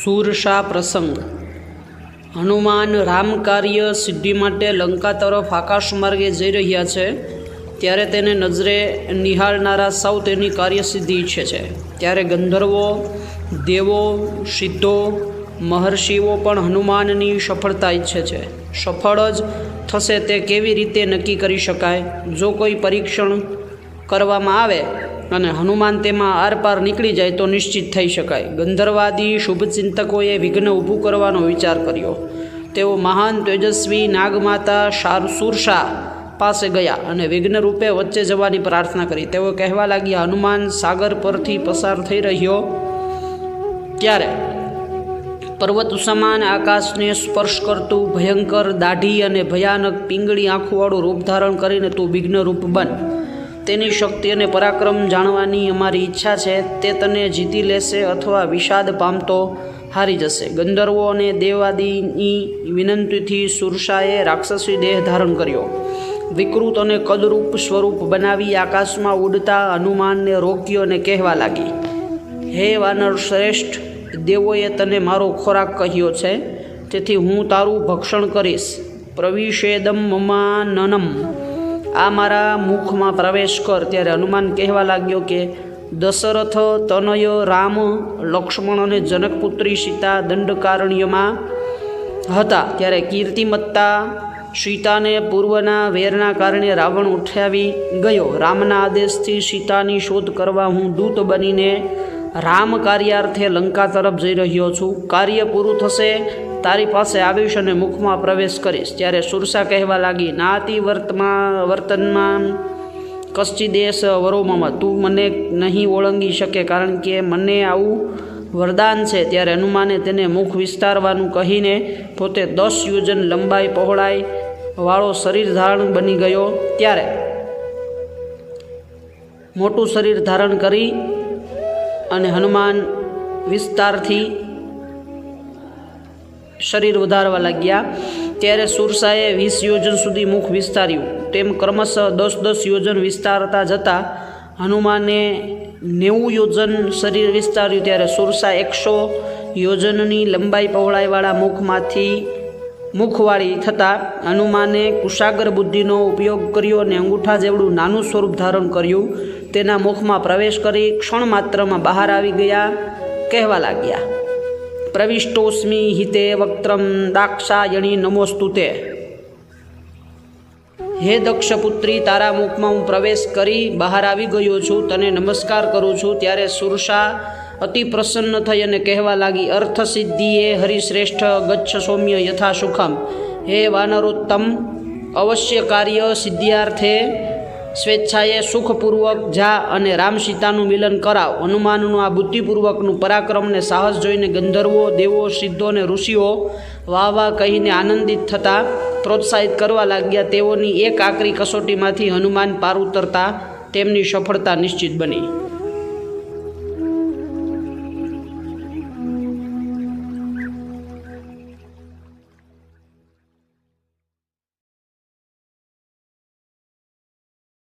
સુરસા પ્રસંગ। હનુમાન રામ કાર્ય સિદ્ધિ માટે લંકા તરફ આકાશ માર્ગે જઈ રહ્યા છે ત્યારે તેને નજરે નિહાળનારા સૌ તેની કાર્યસિદ્ધિ ઈચ્છે છે। ત્યારે ગંધર્વો, દેવો, સિદ્ધો, મહર્ષિઓ પણ હનુમાનની સફળતા ઈચ્છે છે। સફળ જ થશે તે કેવી રીતે નક્કી કરી શકાય? જો કોઈ પરીક્ષણ કરવામાં આવે અને હનુમાન તેમાં આરપાર નીકળી જાય તો નિશ્ચિત થઈ શકાય। ગંધર્વાદી શુભચિંતકોએ વિઘ્ન ઊભું કરવાનો વિચાર કર્યો। તેઓ મહાન તેજસ્વી નાગમાતા સુરસા પાસે ગયા અને વિઘ્ન રૂપે વચ્ચે જવાની પ્રાર્થના કરી। તેઓ કહેવા લાગ્યા, હનુમાન સાગર પરથી પસાર થઈ રહ્યો ત્યારે પર્વત સમાન આકાશને સ્પર્શ કરતું ભયંકર દાઢી અને ભયાનક પીંગળી આંખોવાળું રૂપ ધારણ કરીને તું વિઘ્ન રૂપ બન। તેની શક્તિ અને પરાક્રમ જાણવાની અમારી ઈચ્છા છે। તે તને જીતી લેશે અથવા વિષાદ પામતો હારી જશે। ગંધર્વો અને દેવાદિની વિનંતીથી સુરસાએ રાક્ષસી દેહ ધારણ કર્યો। વિકૃત અને કદરૂપ સ્વરૂપ બનાવી આકાશમાં ઉડતા હનુમાનને રોક્યો અને કહેવા લાગી, હે વાનર શ્રેષ્ઠ, દેવોએ તને મારો ખોરાક કહ્યો છે, તેથી હું તારું ભક્ષણ કરીશ। પ્રવિષેદમ મમાનનમ, આ મારા મુખમાં પ્રવેશ કર। ત્યારે હનુમાન કહેવા લાગ્યો કે દશરથ તનય રામ, લક્ષ્મણ અને જનકપુત્રી સીતા દંડકારણ્યમાં હતા ત્યારે કીર્તિમત્તા સીતાને પૂર્વના વેરના કારણે રાવણ ઉઠાવી ગયો। રામના આદેશથી સીતાની શોધ કરવા હું દૂત બનીને રામ કાર્યાર્થે લંકા તરફ જઈ રહ્યો છું। કાર્ય પૂરું થશે તારી પાસે આવીશ અને મુખમાં પ્રવેશ કરીશ। ત્યારે સુરસા કહેવા લાગી, નાતિ વર્તનમાં કશ્ચિદેશ વરોમમ, તું મને નહીં ઓળંગી શકે કારણ કે મને આવું વરદાન છે। ત્યારે હનુમાને તેને મુખ વિસ્તારવાનું કહીને પોતે 10 યોજન લંબાઈ પહોળાઈ વાળો શરીર ધારણ બની ગયો। ત્યારે મોટું શરીર ધારણ કરી અને હનુમાન વિસ્તારથી શરીર વધારવા લાગ્યા। ત્યારે સુરસાએ 20 યોજન સુધી મુખ વિસ્તાર્યું। તેમ ક્રમશઃ 10-10 યોજન વિસ્તારતા જતાં હનુમાને 90 યોજન શરીર વિસ્તાર્યું। ત્યારે સુરસા 100 યોજનની લંબાઈ પહોળાઈવાળા મુખવાળી થતાં હનુમાને કુશાગ્ર બુદ્ધિનો ઉપયોગ કર્યો અને અંગૂઠા જેવડું નાનું સ્વરૂપ ધારણ કર્યું। તેના મુખમાં પ્રવેશ કરી ક્ષણ માત્રમાં બહાર આવી ગયા। કહેવા લાગ્યા, પ્રવિષ્ટોસ્મી હિતે વક્ત્રમ દાક્ષાયણી નમોસ્તુતે, હે દક્ષપુત્રી, તારા મુખમાં હું પ્રવેશ કરી બહાર આવી ગયો છું, તને નમસ્કાર કરું છું। ત્યારે સુરસા અતિ પ્રસન્ન થઈ અને કહેવા લાગી, અર્થ સિદ્ધિએ હરિશ્રેષ્ઠ ગચ્છ સૌમ્ય યથા સુખમ, હે વાનરોત્તમ, અવશ્ય કાર્ય સિદ્ધિયાર્થે સ્વેચ્છાએ સુખપૂર્વક જા અને રામ સીતાનું મિલન કરાવ। હનુમાનનું આ બુદ્ધિપૂર્વકનું પરાક્રમ ને સાહસ જોઈને ગંધર્વો, દેવો, સિદ્ધો અને ઋષિઓ વાહ વાહ કહીને આનંદિત થતા પ્રોત્સાહિત કરવા લાગ્યા। તેઓની એક આકરી કસોટીમાંથી હનુમાન પાર ઉતરતા તેમની સફળતા નિશ્ચિત બની।